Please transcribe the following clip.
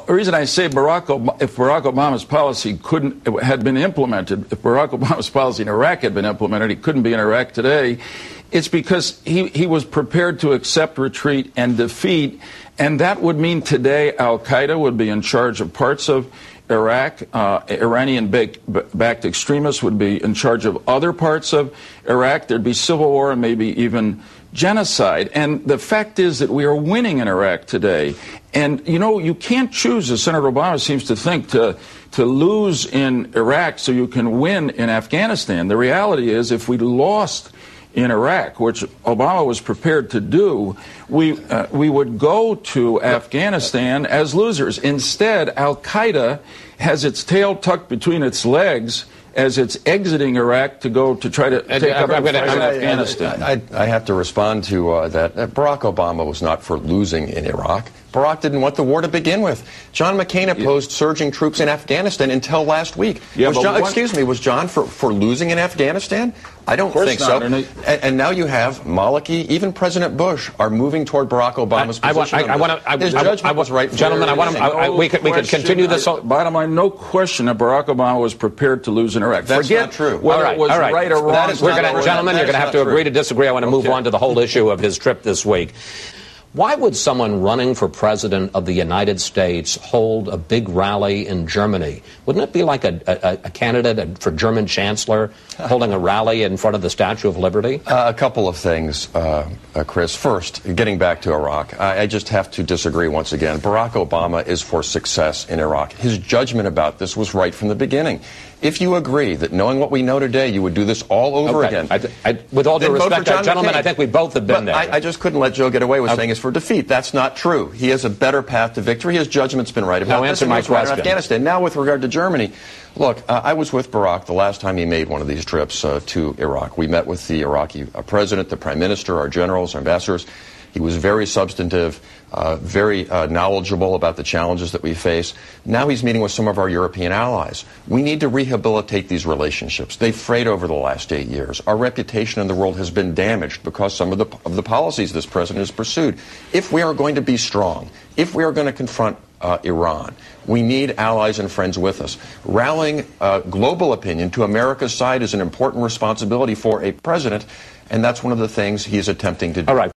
the reason I say if Barack Obama's policy had been implemented, if Barack Obama's policy in Iraq had been implemented, he couldn't be in Iraq today. It's because he was prepared to accept retreat and defeat, and that would mean today al-Qaeda would be in charge of parts of Iraq. Iranian-backed extremists would be in charge of other parts of Iraq. There'd be civil war and maybe even genocide. And the fact is that we are winning in Iraq today. And, you know, you can't choose, as Senator Obama seems to think, to lose in Iraq so you can win in Afghanistan. The reality is if we lost in Iraq, which Obama was prepared to do, we would go to Afghanistan as losers. Instead, al-Qaeda has its tail tucked between its legs as it's exiting Iraq to go to try to take up Afghanistan. I have to respond to that. Barack Obama was not for losing in Iraq. Barack didn't want the war to begin with. John McCain opposed surging troops in Afghanistan until last week. Yeah, was John for losing in Afghanistan? I don't think so. And now you have Maliki, even President Bush are moving toward Barack Obama's position. His judgment was right. Gentlemen, we could continue this. Bottom line, no question that Barack Obama was prepared to lose in Iraq. That's not true. Whether it was right or wrong. Gentlemen, you're going to have to agree to disagree. I want to move on to the whole issue of his trip this week. Why would someone running for president of the United States hold a big rally in Germany? Wouldn't it be like a candidate for German chancellor holding a rally in front of the Statue of Liberty? A couple of things, Chris. First, getting back to Iraq, I just have to disagree once again. Barack Obama is for success in Iraq. His judgment about this was right from the beginning. If you agree that knowing what we know today, you would do this all over again. With all due respect, gentlemen, I think we both have been there. I just couldn't let Joe get away with saying it's for defeat. That's not true. He has a better path to victory. His judgment's been right about this. Answer my question. Right Afghanistan. Now, with regard to Germany, look, I was with Barack the last time he made one of these trips to Iraq. We met with the Iraqi president, the prime minister, our generals, our ambassadors. He was very substantive, very knowledgeable about the challenges that we face. Now he's meeting with some of our European allies. We need to rehabilitate these relationships. They've frayed over the last 8 years. Our reputation in the world has been damaged because some of the policies this president has pursued. If we are going to be strong, if we are going to confront Iran, we need allies and friends with us. Rallying global opinion to America's side is an important responsibility for a president, and that's one of the things he is attempting to do. All right.